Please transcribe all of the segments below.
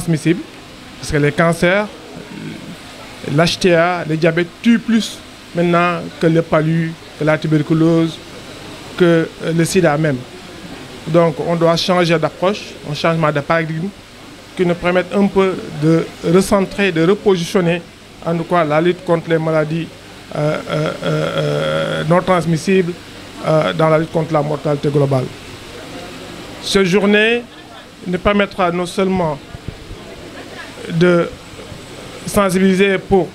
transmissibles, parce que les cancers, l'HTA, les diabètes tuent plus maintenant que le palu, que la tuberculose, que le sida même. Donc on doit changer d'approche, un changement de paradigme qui nous permette un peu de recentrer, de repositionner en tout cas la lutte contre les maladies non transmissibles dans la lutte contre la mortalité globale. Cette journée nous permettra non seulement de sensibiliser pour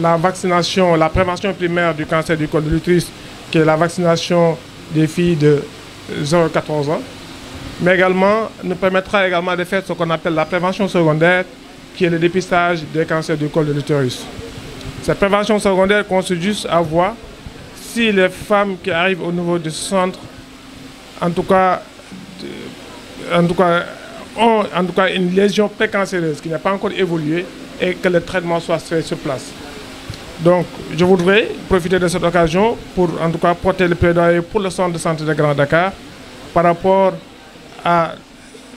la vaccination, la prévention primaire du cancer du col de l'utérus, qui est la vaccination des filles de 0 à 14 ans, mais également nous permettra également de faire ce qu'on appelle la prévention secondaire, qui est le dépistage des cancers du col de l'utérus. Cette prévention secondaire consiste juste à voir si les femmes qui arrivent au niveau du centre, en tout cas ont une lésion précancéreuse qui n'a pas encore évolué et que le traitement soit fait sur place. Donc, je voudrais profiter de cette occasion pour en tout cas porter le plaidoyer pour le centre de santé de Grand Dakar par rapport à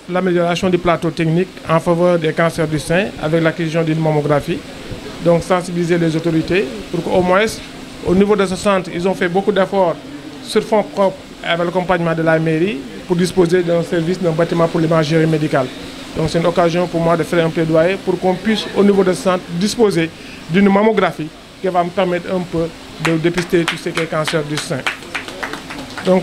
l'amélioration du plateau technique en faveur des cancers du sein avec l'acquisition d'une mammographie. Donc, sensibiliser les autorités pour qu'au moins, au niveau de ce centre, ils ont fait beaucoup d'efforts sur fonds propres avec l'accompagnement de la mairie pour disposer d'un service, d'un bâtiment pour l'imagerie médicale. Donc, c'est une occasion pour moi de faire un plaidoyer pour qu'on puisse, au niveau de ce centre, disposer d'une mammographie qui va me permettre un peu de dépister tout ce qui est cancer du sein. Donc,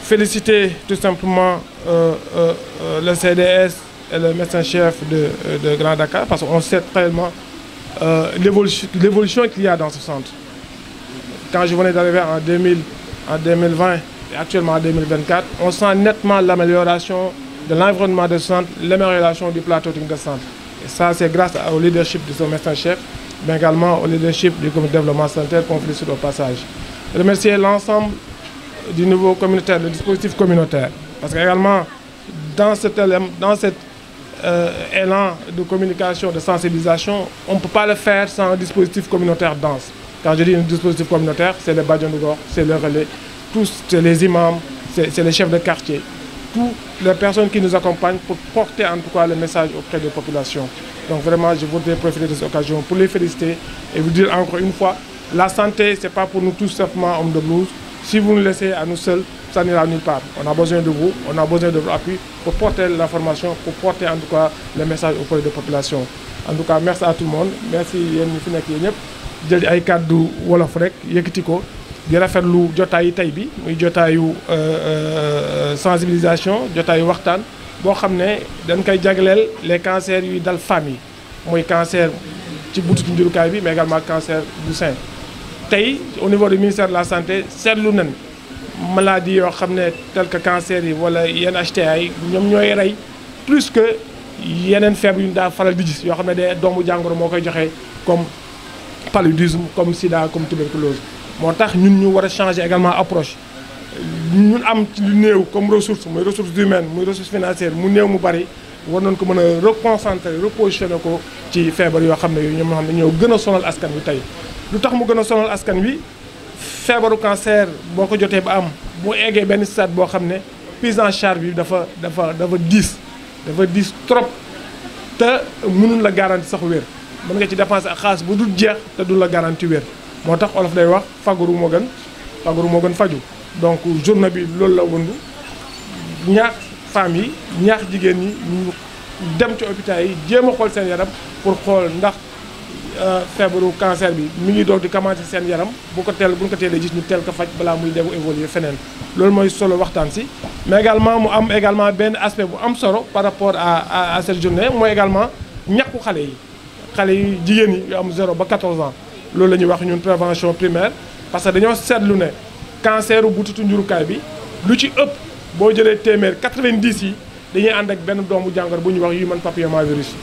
féliciter tout simplement le CDS et le médecin-chef de Grand Dakar parce qu'on sait tellement l'évolution qu'il y a dans ce centre. Quand je venais d'arriver en 2020 et actuellement en 2024, on sent nettement l'amélioration de l'environnement de centre, l'amélioration du plateau technique de centre. Et ça, c'est grâce au leadership de son médecin-chef, mais également au leadership du comité de développement sanitaire qu'on félicite au passage. Remercier l'ensemble du niveau communautaire, le dispositif communautaire. Parce qu'également, dans cet élan de communication, de sensibilisation, on ne peut pas le faire sans un dispositif communautaire dense. Quand je dis un dispositif communautaire, c'est les Badjandougor, c'est le relais, tous, c'est les imams, c'est les chefs de quartier, toutes les personnes qui nous accompagnent pour porter en tout cas le message auprès des populations. Donc vraiment, je voudrais profiter de cette occasion pour les féliciter et vous dire encore une fois, la santé, ce n'est pas pour nous tous simplement hommes de blouse. Si vous nous laissez à nous seuls, ça n'ira nulle part. On a besoin de vous, on a besoin de votre appui pour porter l'information, pour porter en tout cas le message auprès des populations. En tout cas, merci à tout le monde. Merci yéen ñi fi nekk yéen ñëpp. Jël ay kàddu wolof rek yëkkati ko di rafetlu jotaayu tey bi muy jotaayu sensibilisation jotaayu waxtaan boo xam ne dañ koy jagleel les cancers yuy dal femmes yi muy cancer ci butitu njurukaay bi mais également cancer du sein. Tey au niveau du ministère de la santé seetlu nañ maladie yoo xam ne tel que cancer yi wala yenn HTA yi ñoom ñooy rey plus que yeneen feebar yu ñu daa faral di gis yoo xam ne de doomu jàngoro moo koy joxe comme paludisme, comme sida, comme tuberculose. Moo tax ñun ñu war a changer également approche ñun am ci lu néew comme ressource muy ressources humaines muy ressource financière mu néew mu bari war nañ ko mën a reconcentrer repositionner ko ci feebar yoo xam ne ñoom ñoo xam ne ñoo gën a sonal askan wi tey. lu tax mu gën a sonal askan wi feebaru cancer boo ko jotee ba am boo eggee benn stade boo xam ne prise en charge bi dafa diis trop te mënul la garanti sax wér. mën nga ci dépenser ak xaalis bu dul jeex te du la garanti wér moo tax olof day wax fagaru moo gën faju donc journée bi loolu la wëndu ñaax femmes yi ñaax jigéen ñi ñu dem ci hôpital yi jéem a xool seen yaram pour xool ndax feebaru cancer bi mi ngi doog di commencer seen yaram bu ko teelee gis ñu teel ko faj balaa muy def évoluer feneen loolu mooy solo waxtaan si mais également mu am également benn aspect bu am solo par rapport à cette journée mooy également ñàkku xale yi jigéen yi yu am 0 ba 14 ans loolu la ñuy wax ñun prévention primaire parce que dañoo seetlu ne canceru butitu njurukaay bi lu ci ëpp boo jëlee téeméer 90 yi dañuy ànd ak benn doomu jàngoro bu ñuy wax human papillomavirus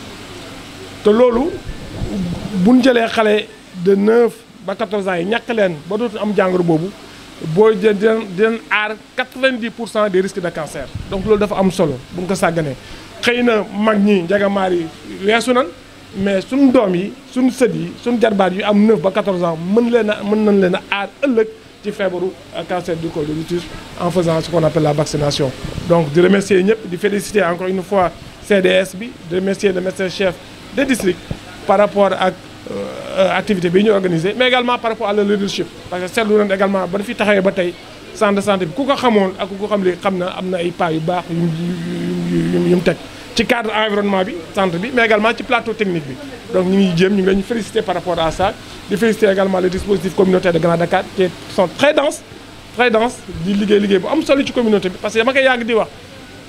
te loolu bu ñu jëlee xale de 9 ba 14 ans yi ñàkk leen ba dootu am jàngoro boobu boo jël dinañ aar 90% des risques de cancer donc loolu dafa am solo bu ñu ko sàgganee xëy na mag ñi njagamaar yi weesu nan mais suñu doom yi suñu sët yi suñu jarbaat yu am 9 ba 14 ans mën nañ leen a aar ëllëg ci feebaru cancer du col de l'utérus en faisant ce qu'on appelle la vaccination. Donc di remercier ñëpp di féliciter encore une fois CDS bi de remercier le médecin-chef de district par rapport ak activité bi ñu organisé mais également par rapport à le leadership parce que seetlu nañ également ba fi taxawee ba tey centre de santé bi ku ko xamoon ak ku ko xam li xam na am na ay pas yu baax yu mu teg ci cadre environnement bi centre bi mais également ci plateau technique bi donc ñu ngi jéem ñu ngi leen féliciter par rapport à ça di féliciter également les dispositifs communautaires de Grand Dakar qui sont très denses di liggéey bu am solo ci communauté bi parce que dama koy yàgg di wax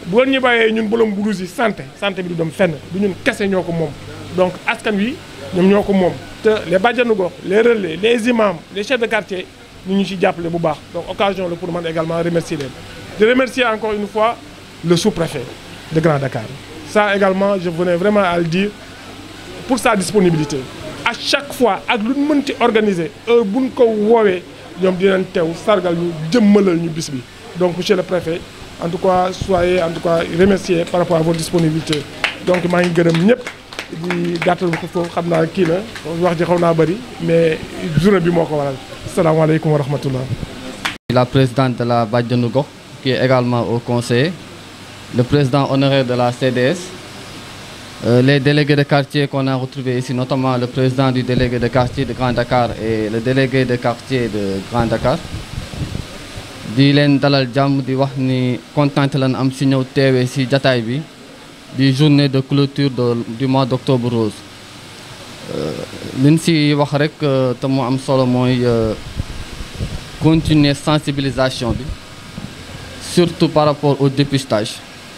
bu ngeen ñu bàyyee ñun bolom bu yi santé bi du dem fenn du ñun kese ñoo ko moom donc askan wi ñoom ñoo ko moom te les bàjjanu gox les relais les imams les chefs de quartier ñu ci jàppale bu baax donc occasion la pour man également remercier leen de remercier encore une fois le sous-préfet de Grand Dakar ça également je venais vraiment à le dire pour sa disponibilité à chaque fois ak lu ñu mënti organiser heure buñ ko woowee ñoom dinañ teew sargal ñu jëmmalal ñu bis bi donc monsieur le préfet en tout cas soyez en tout cas remerciés par rapport à votre disponibilité donc maa ngi gërëm ñëpp di gàttal ko foofu xam naa kii na wax ji xaw naa bëri mais journée bi moo ko waral asalaamaaleykum wa rahmatullah. La présidente de la Badianou Gox qui est également au conseil, le président honoraire de la CDS, les délégués de quartier qu'on a retrouvés ici, notamment le président du délégué de quartier de Grand Dakar et le délégué de quartier de Grand Dakar. di leen dalal jàmm di wax ni kontaan lan am si ñëw teewee si jataay bi di journée de clôture du mois d'octobre rose liñ si wax rek te mu am solo mooy continuer sensibilisation bi surtout par rapport au dépistage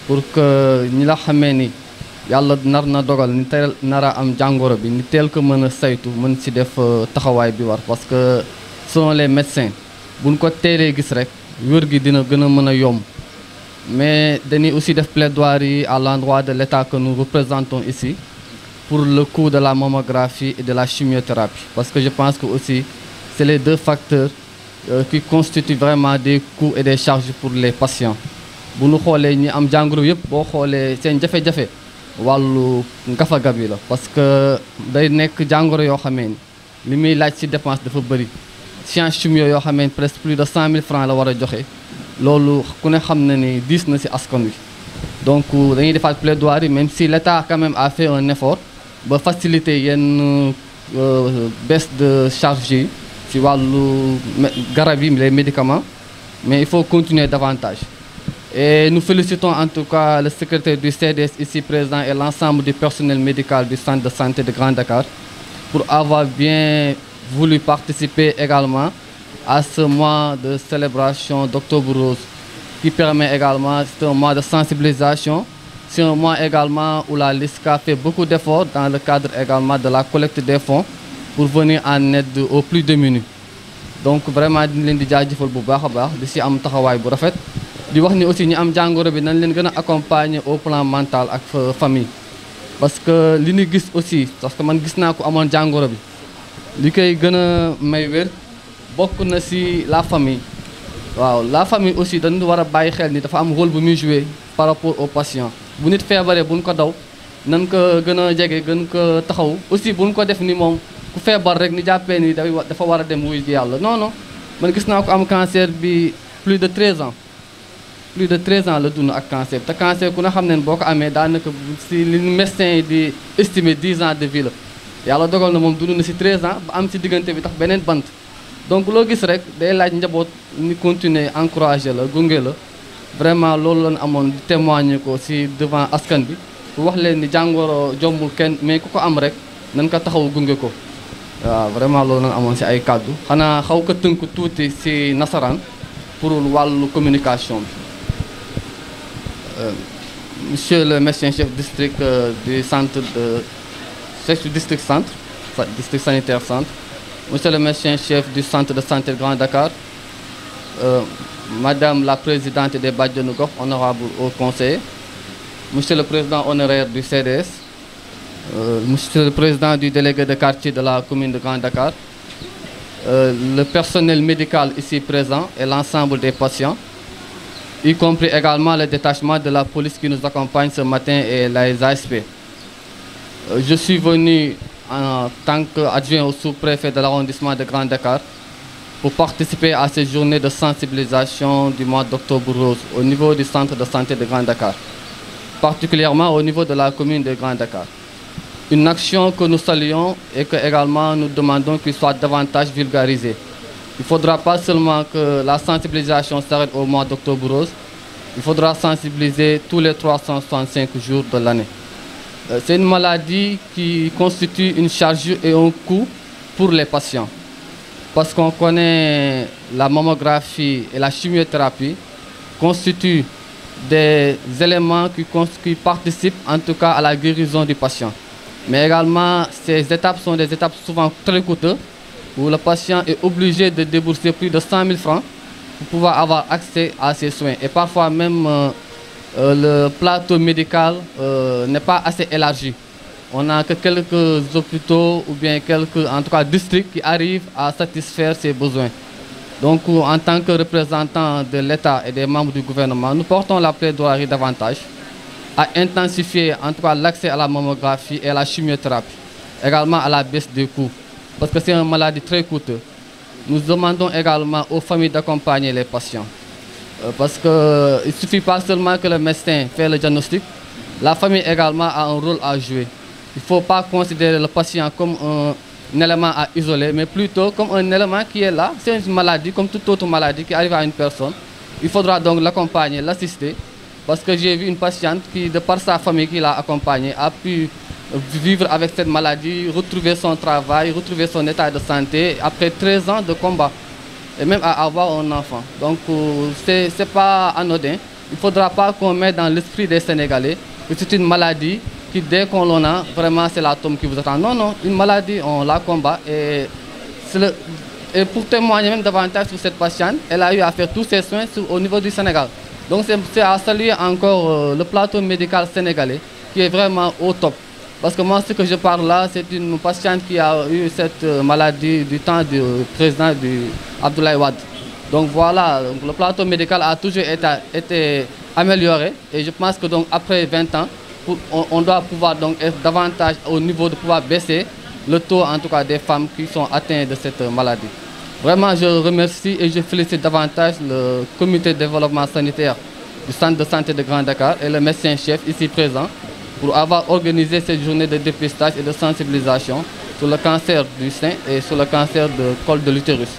pour que ñi la xamee ni yàlla nar na dogal ni teel nara am jàngoro bi ni teel ko mën a saytu mën si def taxawaay bi war parce que selon les médecins buñ ko teelee gis rek wér gi dina gën a mën a yomb mais dañuy aussi def plaidoirie à l'endroit de l'État que nous représentons ici pour le coût de la mammographie et de la chimiothérapie parce que je pense que aussi c'est les deux facteurs qui constituent vraiment des coûts et des charges pour les patients bu ñu xoolee ñi am jàngoro yëpp boo xoolee seen jafe-jafe wàllu ngafaga bi la parce que day nekk jàngoro yoo xamee ni li muy laaj ci dépense dafa bëri science chimio yoo xamee presque plus de 100 000 francs la war a joxe loolu ku ne xam na ni diis na ci askan wi donc dañuy defaat plaidoirie même si l'État quand même a fait un effort ba faciliter yenn baisse de charge yi ci wàllu garab yi les médicaments mais il faut continuer davantage et nous félicitons en tout cas le secrétaire du CDS ici présent et l'ensemble du personnel médical du centre de santé de Grand Dakar pour avoir bien voulu participer également à ce mois de célébration d'Octobre Rose qui permet également, c'est un mois de sensibilisation, c'est un mois également où la LISCA fait beaucoup d'efforts dans le cadre également de la collecte des fonds pour venir en aide aux plus démunis. Donc vraiment di leen di jaajëfal bu baax a baax di si am taxawaay bu rafet di wax ni aussi ñi am jàngoro bi nañ leen gën a accompagner au plan mental ak famille parce que li ñu gis aussi parce que man gis naa ko amoon jàngoro bi li koy gën a may wér bokk na si la famille waaw la famille aussi dañu war a bàyyi xel ni dafa am rôle bu muy jouer par rapport au patient bu nit feebaree buñ ko daw nañ ko gën a jege gën ko taxaw aussi buñ ko def ni moom ku feebar rek ni jàppee ni dafa war a dem wuy ji yàlla non non man gis naa ko am cancer bi plus de 13 ans la dund ak cancer te cancer ku ne xam ne boo ko amee daanaka si li médecin yi di estimer 10 ans de vie la yàlla dogal na moom dund na si 13 ans ba am si diggante bi tax beneen bant donc loo gis rek day laaj njaboot ni continuer encourager la gunge la vraiment loolu lañ amoon di témoigner ko si devant askan bi pour wax leen ni jàngoro jombul kenn mais ku ko am rek nañ ko taxaw gunge ko waaw vraiment loolu lañ amoon si ay kàddu xanaa xaw ko tënk tuuti si nasaraan pour wàllu communication bi monsieur le médecin-chef district du centre de district centre district sanitaire centre monsieur le médecin-chef du centre de santé de Grand Dakar madame la présidente des Badianou Gox honorable au conseiller monsieur le président honoraire du CDS monsieur le président du délégué de quartier de la commune de Grand Dakar le personnel médical ici présent et l'ensemble des patients y compris également le détachement de la police qui nous accompagne ce matin et les ASP. Je suis venu en tant qu'adjoint au sous-préfet de l'arrondissement de Grand Dakar pour participer à ces journées de sensibilisation du mois d'Octobre Rose au niveau du centre de santé de Grand Dakar. particulièrement au niveau de la commune de Grand Dakar. Une action que nous saluons et que également nous demandons qu'il soit davantage vulgarisé. Il ne faudra pas seulement que la sensibilisation s'arrête au mois d'octobre rose, il faudra sensibiliser tous les 365 jours de l'année. C'est une maladie qui constitue une charge et un coût pour les patients. Parce qu'on connaît la mammographie et la chimiothérapie constituent des éléments qui participent en tout cas à la guérison du patient. Mais également, ces étapes sont des étapes souvent très coûteuses où le patient est obligé de débourser plus de 100 000 francs pour pouvoir avoir accès à ces soins. Et parfois même, le plateau médical n'est pas assez élargi. On n'a que quelques hôpitaux ou bien quelques en tout cas, districts qui arrivent à satisfaire ces besoins. Donc, en tant que représentants de l'État et des membres du gouvernement, nous portons la plaidoirie davantage à intensifier en tout cas l'accès à la mammographie et à la chimiothérapie, également à la baisse des coûts, parce que c'est une maladie très coûteuse. Nous demandons également aux familles d'accompagner les patients, parce qu'il ne suffit pas seulement que le médecin fait le diagnostic, la famille également a un rôle à jouer. Il ne faut pas considérer le patient comme un élément à isoler, mais plutôt comme un élément qui est là. C'est une maladie, comme toute autre maladie qui arrive à une personne. Il faudra donc l'accompagner, l'assister. Parce que j'ai vu une patiente qui, de par sa famille qui l'a accompagnée, a pu vivre avec cette maladie, retrouver son travail, retrouver son état de santé après 13 ans de combat. Et même à avoir un enfant. Donc, ce n'est pas anodin. Il ne faudra pas qu'on mette dans l'esprit des Sénégalais que c'est une maladie qui, dès qu'on l'en a, vraiment c'est la tombe qui vous attend. Non, non, une maladie, on la combat. Et pour témoigner même davantage sur cette patiente, elle a eu à faire tous ses soins au niveau du Sénégal. Donc c'est à saluer encore le plateau médical sénégalais qui est vraiment au top. Parce que moi, ce que je parle là, c'est une patiente qui a eu cette maladie du temps du président Abdoulaye Wade. Donc voilà, le plateau médical a toujours été amélioré. Et je pense que donc, après 20 ans, on doit pouvoir donc être davantage au niveau de pouvoir baisser le taux en tout cas des femmes qui sont atteintes de cette maladie. Vraiment, je remercie et je félicite davantage le comité de développement sanitaire du centre de santé de Grand Dakar et le médecin-chef ici présent pour avoir organisé cette journée de dépistage et de sensibilisation sur le cancer du sein et sur le cancer du col de l'utérus.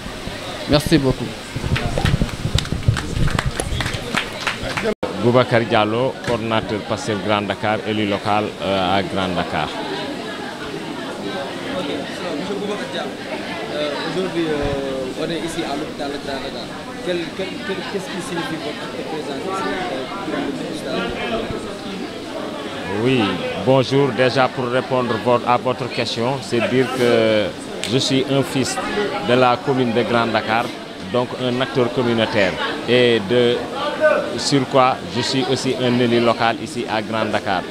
Merci beaucoup. Boubacar Diallo, coordinateur Pastef Grand Dakar, élu local à Grand Dakar. Monsieur Boubacar Diallo, aujourd'hui on est ici à l'hôpital de Grand Dakar. Qu'est-ce qui signifie votre présence ici? Oui, bonjour. Déjà pour répondre à votre question, c'est dire que je suis un fils de la commune de Grand Dakar, donc un acteur communautaire. Et sur quoi je suis aussi un élu local ici à Grand Dakar.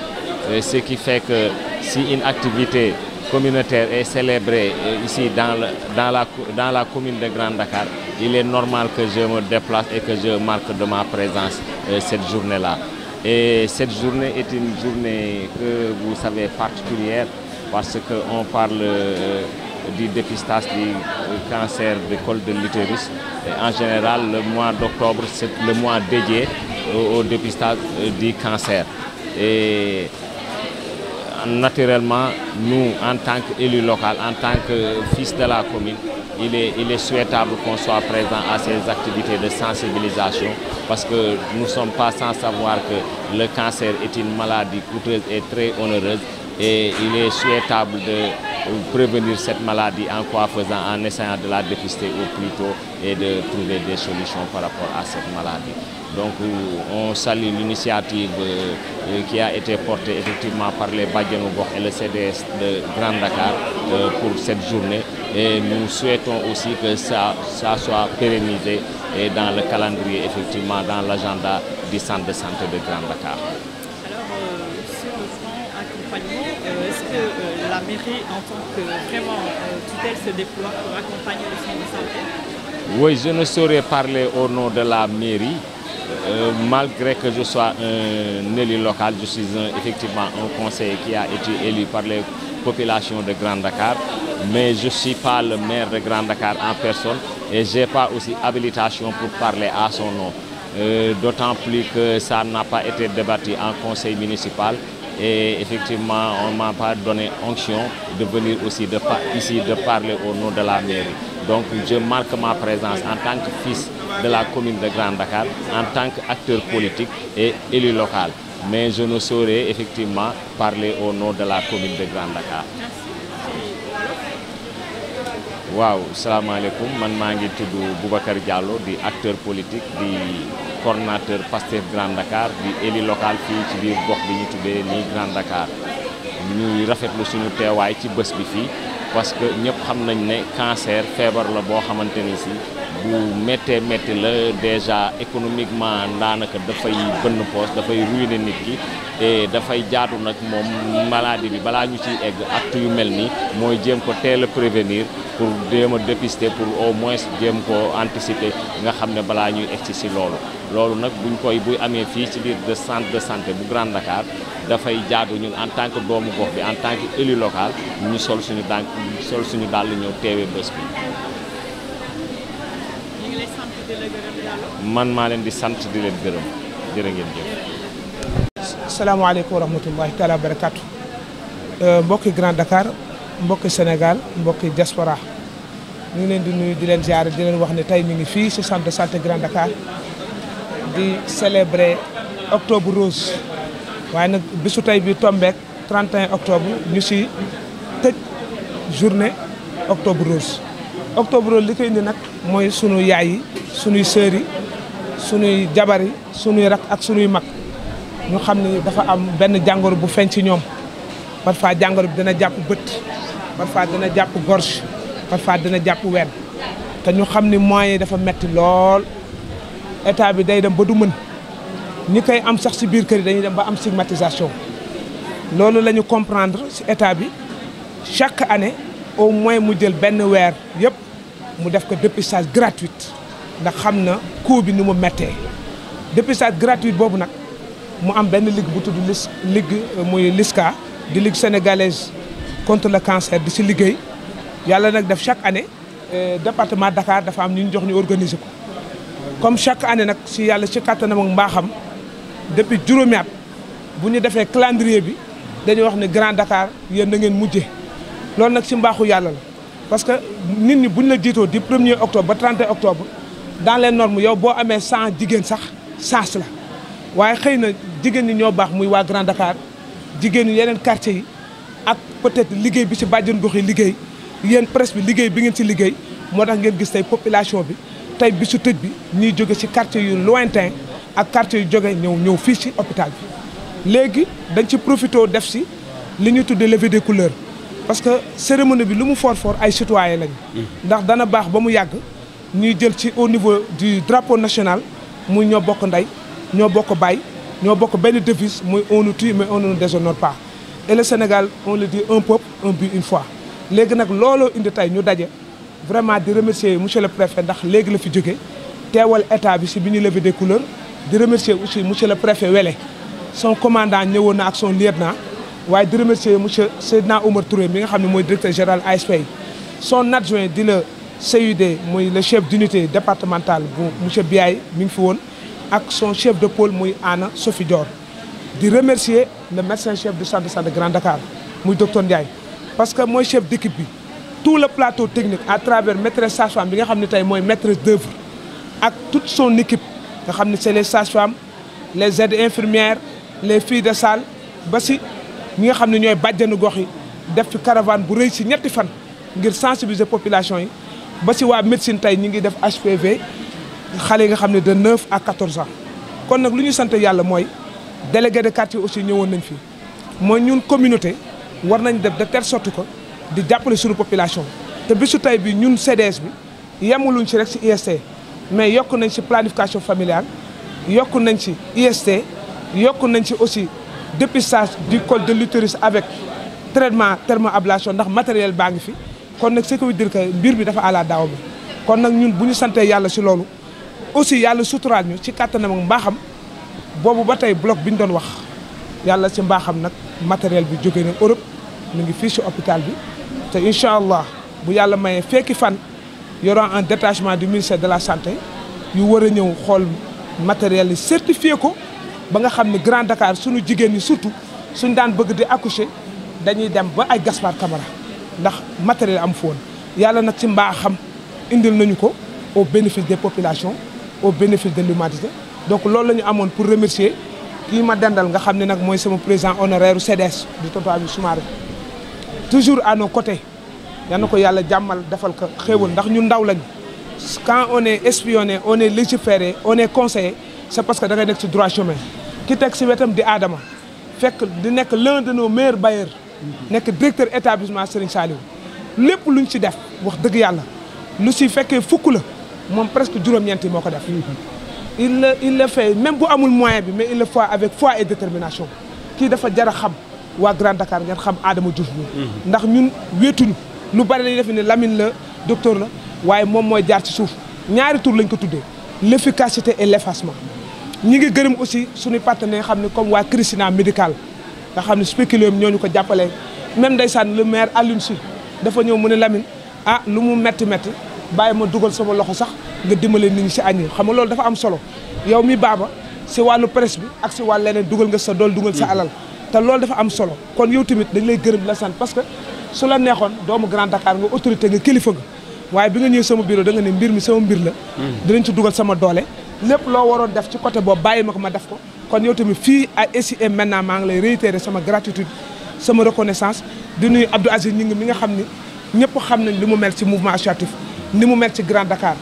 Ce qui fait que si une activité communautaire est célébrée ici dans la commune de Grand Dakar, il est normal que je me déplace et que je marque de ma présence cette journée-là. Et cette journée est une journée que vous savez particulière parce qu'on parle du dépistage du cancer du col de l'utérus. En général, le mois d'octobre, c'est le mois dédié au dépistage du cancer. Et naturellement, nous, en tant qu'élus locaux, en tant que fils de la commune, il est souhaitable qu'on soit présent à ces activités de sensibilisation parce que nous ne sommes pas sans savoir que le cancer est une maladie coûteuse et très onéreuse et il est souhaitable de prévenir cette maladie en essayant de la dépister au plus tôt et de trouver des solutions par rapport à cette maladie. Donc on salue l'initiative qui a été portée effectivement par les Badianougok et le CDS de Grand Dakar pour cette journée et nous souhaitons aussi que ça soit pérennisé et dans le calendrier effectivement dans l'agenda du centre de santé de Grand Dakar. Sur le plan accompagnement, est-ce que la mairie, en tant que vraiment tutelle, se déploie pour accompagner le centre de santé? Oui, je ne saurais parler au nom de la mairie. Malgré que je sois un élu local, je suis effectivement un conseiller qui a été élu par les populations de Grand Dakar, mais je ne suis pas le maire de Grand Dakar en personne et je n'ai pas aussi habilitation pour parler à son nom. d'autant plus que ça n'a pas été débattu en conseil municipal. Et effectivement, on ne m'a pas donné onction de venir aussi ici de parler au nom de la mairie. Donc je marque ma présence en tant que fils de la commune de Grand Dakar, en tant qu'acteur politique et élu local. Mais je ne saurais effectivement parler au nom de la commune de Grand Dakar. Waaw, salaamaaleykum, man maa ngi tudd Boubacar Diallo di acteur politique di coordonnateur Pastef Grand Dakar di élu local fii ci biir gox bi ñu tuddee nii Grand Dakar ñuy rafetlu suñu teewaay ci bés bi fii parce que ñëpp xam nañ ne cancer feebar la boo xamante ni si bu méttee métti la déjà économiquement daanaka dafay bënn poos dafay ruiner nit ki et dafay jaatu nag moom maladie bi balaa ñu ciy egg acte yu mel nii mooy jéem ko teel a prévenir pour jéem a dépister pour au moins jéem ko anticiper nga xam ne balaa ñuy egg ci loolu nag buy amee fii ci biir de centre de santé bu Grand Dakar dafay jaadu ñun en tant que doomu gox bi en tant que élu local ñu sol suñu dàll ñëw teewee bés bi. ñu ngi lay sant di la gërëm Diallo. man maa leen di sant di leen gërëm jërë ngeen jëf. salaamaaleykum wa rahmatullahi taala wa barakatu mbokki Grand Dakar mbokki Sénégal mbokki diaspora ñu ngi leen di nuyu di leen ziare di leen wax ne tey ñu ngi fii ci centre de santé Grand Dakar di célébrer octobre rose waaye nag bisu tey bi tombeek 31 octobre ñu ci tëj journée octobre rose. octobre rose li koy indi nag mooy sunu yaay yi sunuy sœur yi sunuy jabar yi sunuy rak ak sunuy mag ñu xam ni dafa am benn jàngoro bu feeñ ci ñoom parfois jàngoro bi dina jàpp bët parfois dina jàpp gorge parfois dina jàpp ween te ñu xam ni moyens yi dafa metti lool état bi day dem ba du mën ñi koy am sax ci biir kër yi dañuy dem ba am stigmatisation loolu la ñu comprendre ci état bi chaque année au moins mu jël benn weer yëpp mu def ko dépistage gratuit ndax xam na coût bi ni mu méttee dépistage gratuit boobu nag mu am benn ligue bu tudd ligue muy LISCA di ligue sénégalaise contre le cancer di ci liggéey yàlla nag def chaque année département Dakar dafa am ñu jox ñu organiser ko comme chaque année nag ci yàlla ci kattanam ak mbaaxam depuis juróomi at bu ñu defee calendrier bi dañuy wax ne Grand Dakar yéen da ngeen mujjee loolu nag ci mbaaxu yàlla la parce que nit ñi buñ la jiitoo di 1er octobre ba 31 octobre dans les normes yow boo amee 100 jigéen sax chance la waaye xëy na jigéen ñi ñoo baax muy waa Grand Dakar jigéen ñi yeneen quartier yi ak peut-être liggéey bi ci bàjjen gox yi liggéey yéen presse bi liggéey bi ngeen ci liggéey moo tax ngeen gis tey population bi tey bisu tëj bi ñuy jóge ci quartier yu lointain ak quartier yu jóge ñëw fii ci hôpital bi léegi dañ ci profité def ci li ñuy tuddee levée des couleurs parce que cérémonie bi lu mu fort ay citoyen lañu ndax dana baax ba mu yàgg ñuy jël ci au niveau du drapeau national muy ñoo bokk ndey ñoo bokk baay ñoo bokk benn devise muy on nous tue mais on ne nous déshonore pas et le Sénégal on le dit un peuple un but une foi léegi nag looloo indi tey ñu daje vraiment di remercier monsieur le préfet ndax léegi la fi jóge teewal état bi si bi ñu lever des couleurs di remercier aussi monsieur le préfet Wele son commandant ñëwoon na ak son lieutenant waaye di remercier monsieur Seydina Oumar Touré mi nga xam ne mooy directeur général ASP son adjoint di la CUD muy le chef d'unité départementale bu monsieur Biaye mi ngi fi woon ak son chef de pôle muy Anna Sophie Dior di remercier le médecin chef du centre de santé Grand Dakar muy docteur Ndiaye parce que mooy chef d'équipe bi tout le plateau technique à travers maîtresse sage-femme bi nga xam ne tey mooy maîtresse d'œuvre ak toute son équipe nga xam ne c'est les sages-femmes les aides infirmières les filles de salle ba si ñi nga xam ne ñooy bàjjanu gox yi def fi caravane bu rëy si ñetti fan ngir sensibiliser population yi ba si waa médecine tey ñi ngi def HPV xale yi nga xam ne de 9 à 14 ans kon nag lu ñu sant yàlla mooy délégué de quartier aussi ñëwoon nañ fii mooy ñun communauté war nañ def de telle sorte que di jàppale suñu population te bisu tey bi ñun CDS bi yemuluñ ci rek ci IST mais yokk nañ ci planification familiale yokk nañ ci IST yokk nañ ci aussi dépistage du col de l'utérus avec traitement thermoablation ndax matériel baa ngi fi kon nag ce qui veut dire que mbir bi dafa àla daaw bi kon nag ñun bu ñu santee yàlla ci loolu aussi yàlla suturaal ñu ci kàttanam ak mbaaxam boobu ba tey bloc bi ñu doon wax yàlla ci mbaaxam nag matériel bi jóge na Europe mu ngi fii ci hôpital bi te incha allah bu yàlla mayee fekki fan y aura un détachement du ministère de la santé yu war a ñëw xool matériel yi certifié ko ba nga xam ne Grand Dakar suñu jigéen ñi surtout suñ daan bëgg di accoucher dañuy dem ba ay Gaspard Camara ndax matériel am foon yàlla nag ci mbaaxam indil nañu ko au bénéfice des populations au bénéfice de l'humanité donc loolu la ñu amoon pour remercier kii ma dendal nga xam ne nag mooy sama président honoraire CDS di tonton Habib Soumaré toujours à nos côtés yal na ko yàlla jàmmal defal ko xéewal ndax ñun ndaw lañu quand on est espionné on est légiféré on est conseillé c'est parce que da ngay nekk ci droit chemin ki teg ci wetam di Adama fekk di nekk l'un de nos meilleurs bailleurs nekk directeur établissement Serigne Saliou lépp luñ ci def wax dëgg yàlla lu si fekkee fukk la moom presque juróom-ñeenti moo ko def il le fait même bu amul moyen bi mais il le fait avec foi et détermination kii dafa jar a xam waa Grand Dakar ngeen xam Adama Diouf bi ndax ñun wéetuñu lu bari lañu def ne Lamine la docteur la waaye moom mooy jaar ci suuf ñaari tur lañ ko tuddee l'efficacité et l'effacement ñi ngi gërëm aussi suñu partenaires xam ne comme waa Christina médical nga xam ne spéculum ñooñu ko jàppalee même ndeysaan le maire Alioune Sy dafa ñëw mu ne Lamine ah lu mu metti bàyyi ma dugal sama loxo sax nga dimbale nit ñi si añ yi xam nga loolu dafa am solo yow mi baaba si wàllu presse bi ak si wàllu leneen dugal nga sa dool dugal sa alal te loolu dafa am solo kon yow tamit dañ lay gërëm la sant parce que su la neexoon doomu Grand Dakar nga autorité nga kilifa nga waaye bi nga ñëw sama bureau da nga ne mbir mi sama mbir la dinañ ci dugal sama doole lépp loo waroon def ci côté boobu bàyyi ma ko ma def ko kon yow tamit fii à ici et maintenant maa ngi lay réitérer sama gratitude sama reconnaissance di nuyu Abdou Aziz ñi ngi mi nga xam ni ñëpp xam nañ li mu mel ci mouvement associatif ni mu mel ci Grand Dakar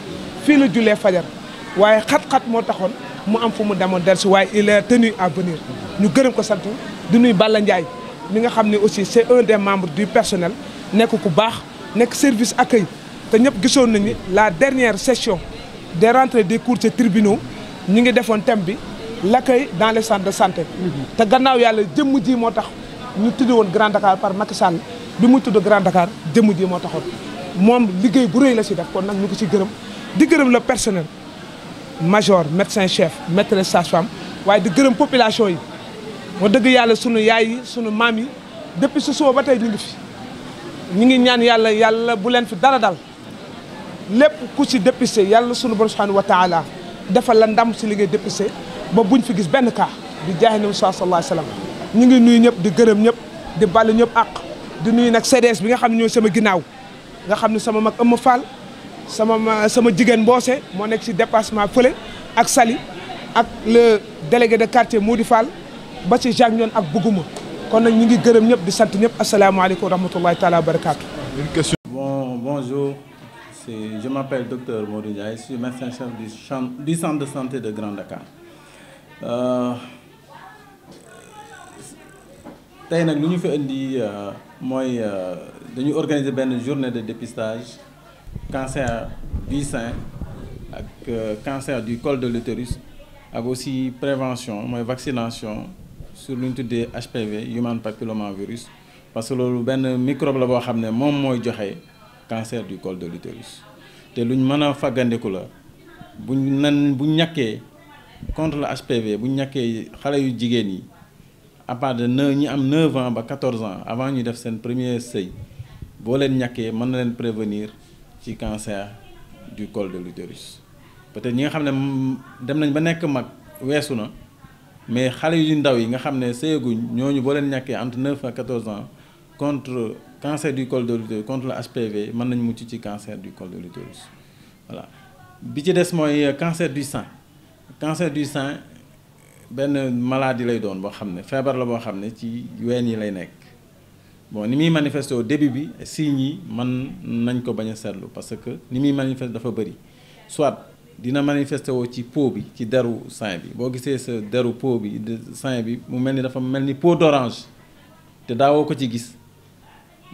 fii la jullee fajar waaye xat-xat moo taxoon mu am fu mu demoon dellusi waaye il est tenu à venir ñu gërëm ko sant di nuyu Balla Ndiaye mi nga xam ne aussi c'est un des membres du personnel nekk ku baax nekk service accueil te ñëpp gisoon nañu la dernière session des rentrées des cours ci tribunaux ñi ngi defoon thème bi l'accueil dans les centres de santé te gannaaw yàlla jëmm ji moo tax ñu tudd woon Grand Dakar par Macky Sall bi muy tudd Grand Dakar jëmm ji moo taxoon moom liggéey bu rëy la si def kon nag ñu ko ci gërëm di gërëm le personnel major médecin chef maîtresse sage-femme waaye di gërëm population yi moo dëgg yàlla sunu yaay yi sunu maam yi depuis su suba ba tey ñu ngi fi ñu ngi ñaan yàlla bu leen fi dara dal lépp ku si dépisté yàlla sunu borom subhanahu wa taala defal la ndam si liggéey dépisté ba buñ fi gis benn cas di jaaxe nabi sallallahu alayhi wa sallam ñu ngi nuyu ñëpp di gërëm ñëpp di bàllu ñëpp àq di nuyu nag CDS bi nga xam ne ñooy sama ginnaaw nga xam ne sama mag Ëmma Fall sama jigéen Mboose moo nekk ci dépassement fële ak Sali ak le délégué de quartier Moudi Fall ba ci Jacques ñoon ak Bougouma kon nag ñu ngi gërëm ñëpp di sant ñëpp asalaamaaleykum wa rahmatullahi taala wa barakaatu. Une question. Bonjour, je m'appelle Dr Modou Ndiaye, je suis médecin chef du centre de santé de Grand Dakar. tey nag lu ñu fi indi mooy dañu organiser benn journée de dépistage cancer du sein ak cancer du col de l'utérus ak aussi prévention mooy vaccination sur lu ñu tuddee HPV human papillomavirus parce que loolu benn microbe la boo xam ne moom mooy joxe cancer du col de l'utérus te luñ mën a faggandiku la bu ñàkkee contre le HPV bu ñàkkee xale yu jigéen yi à part de ñi am 9 ans ba 14 ans avant ñu def seen premier sëy boo leen ñàkkee mën na leen prévenir ci cancer du col de l'utérus peut-être ñi nga xam ne dem nañ ba nekk mag weesu na mais xale yu ndaw yi nga xam ne sëyaguñ ñooñu boo leen ñàkkee entre 9 à 14 ans contre cancer du col de l'utérus contre le HPV mën nañ mucc ci cancer du col de l'utérus voilà. bi ci des mooy cancer du sein benn maladie lay doon boo xam ne feebar la boo xam ne ci ween yi lay nekk bon ni muy manifester au début bi signes yi mën nañ ko bañ a seetlu parce que ni muy manifester dafa bëri soit dina manifester woo ci peau bi ci deru sein bi boo gisee sa deru peau bi sein bi mu mel ni dafa mel ni peau d'orange te daawoo ko ci gis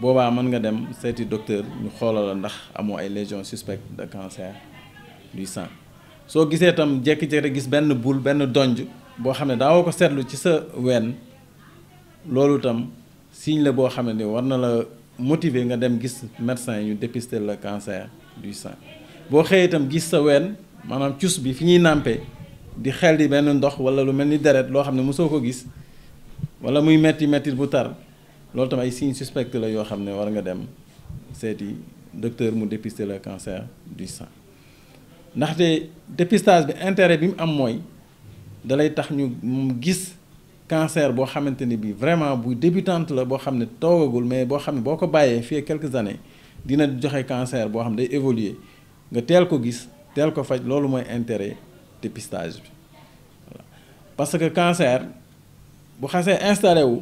boobaa mën nga dem seeti docteur ñu xoolal la ndax amoo ay lésions suspectes de cancer du sein soo gisee itam jékki-jékki gis benn boule benn donj boo xam ne daawoo ko seetlu ci sa ween loolu itam signe la boo xam ne war na la motiver nga dem gis médecin ñu dépister le cancer du sein boo xëyee itam gis sa ween maanaam cus bi fi ñuy nàmpee di xel di benn ndox wala lu mel ni deret loo xam ne mosoo ko gis wala muy metti bu tar loolu tam ay signes suspects la yoo xam ne war nga dem seeti docteur mu dépister le cancer du sein ndaxte dépistage bi intérêt bi mu am mooy da lay tax ñu gis cancer boo xamante ni bii vraiment bu débutante la boo xam ne toogagul mais boo xam ne boo ko bàyyee fii quelques années dina joxe cancer boo xam ne day évoluer nga teel ko gis teel ko faj loolu mooy intérêt dépistage bi voilà. Parce que cancer bu xasee installé wu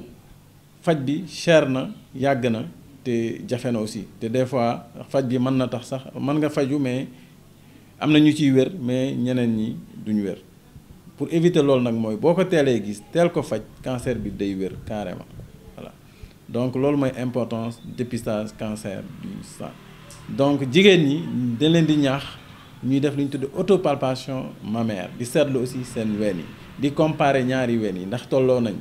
faj bi cher na yàgg na te jafe na aussi te des fois faj bi mën na tax sax mën nga faju mais am na ñu ciy wér mais ñeneen ñi duñu wér. Pour éviter loolu nag mooy boo ko teelee gis teel ko faj cancer bi day wér carrément voilà. Donc loolu mooy importance dépistage cancer du sang. Donc jigéen ñi dañ leen di ñaax ñuy def lu ñu tudd autopalpation mammaire di seetlu aussi seen ween yi di comparer ñaari ween yi ndax tolloo nañ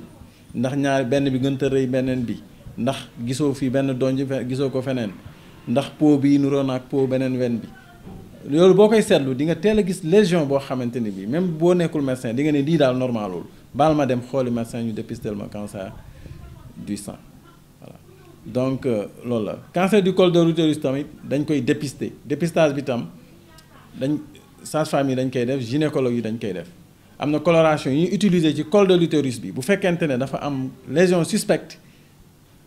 ndax ñaari benn bi gën a rëy beneen bi ndax gisoo fii benn donj gisoo ko feneen ndax peau bi nuroo na ak peau beneen wen bi. loolu boo koy seetlu di nga teel a gis lésion boo xamante ni bii même boo nekkul médecin di nga ne lii daal normalul baal ma dem xooli médecin ñu dépistel ma cancer du sang voilà. Donc loolu la cancer du col de l'utérus tamit dañ koy dépister dépistage bi tam dañ sage-femme yi dañ koy def gynécologue yi dañ koy def am na coloration yi ñuy utiliser ci col de l'utérus bi bu fekkente ne dafa am lésion suspecte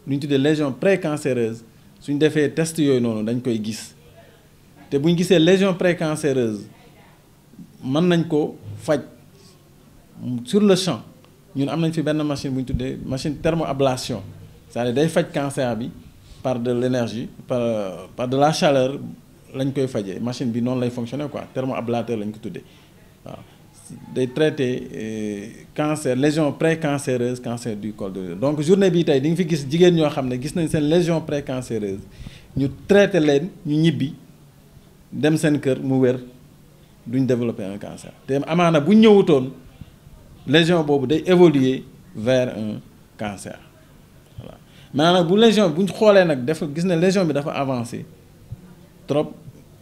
lu ñu tuddee lésion précancéreuse suñ defee test yooyu noonu dañ koy gis. te bu ñu gisee lésion précancéreuse mën nañ ko faj sur le champ ñun am nañ fi benn machine bu ñu tuddee machine thermoablation c'est-à-dire day faj cancer bi par de l'énergie par de la chaleur lañ koy fajee machine bi noonu lay fonctionner quoi thermoablateur lañ ko tuddee waaw day traiter cancer lésion précancéreuse cancer du col de l'utérus. Donc journée bii tey di nga fi gis jigéen ñoo xam ne gis nañ seen lésion précancéreuse ñu traiter leen ñu ñibbi. dem seen kër mu wér duñ développer un cancer te amaana bu ñëwutoon lésion boobu day évoluer vers un cancer voilà. Maintenant nag bu lésion buñ xoolee nag dafa gis ne lésion bi dafa avancé trop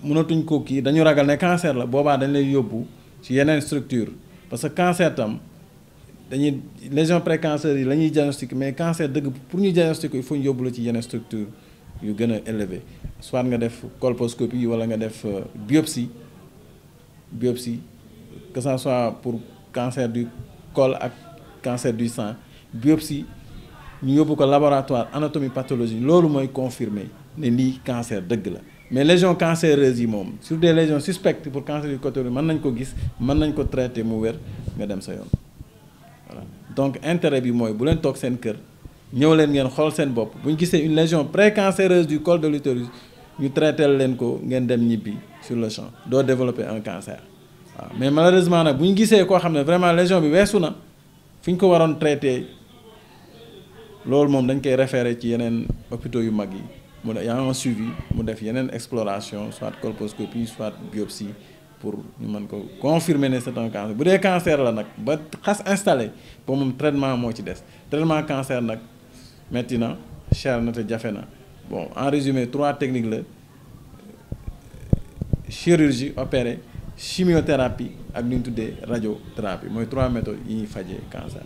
mënatuñ ko kii dañu ragal ne cancer la boobaa dañ lay yóbbu ci yeneen structure parce que cancer tam dañuy lésion précancéreuse yi la ñuy diagnostiquer mais cancer dëgg pour ñu diagnostiquer il faut ñu yóbbu la ci yeneen structure yu gën a élevé soit nga def colposcopie wala nga def biopsie que ça soit pour cancer du col ak cancer du sang biopsie ñu yóbbu ko laboratoire anatomie pathologie loolu mooy confirmer ne lii cancer dëgg la mais lésion cancéreuse yi moom sur des lésions suspectes pour cancer du col mën nañ ko gis mën nañ ko traiter mu wér nga dem sa yoon voilà. Donc intérêt bi mooy bu leen toog seen kër ñëw leen ngeen xool seen bopp bu ñu gisee une lésion précancéreuse du col de l'utérus ñu traiter leen ko ngeen dem ñibbi sur le champ doo développer un cancer waaw. Mais malheureusement nag bu ñu gisee koo xam ne vraiment lésion bi weesu na fi ñu ko waroon traiter loolu moom dañ koy référer ci yeneen hôpitaux yu mag yi mu y a un suivi mu def yeneen exploration soit colposcopie soit biopsie pour ñu mën ko confirmer ne c'est un cancer bu dee cancer la nag ba xas installé ba moom traitement moo ci des traitement cancer nag metti na cher na te jafe na bon en résumé 3 techniques la chirurgie opérée chimiothérapie ak lu ñu tuddee radiothérapie mooy 3 méthodes yi ñuy fajee cancer.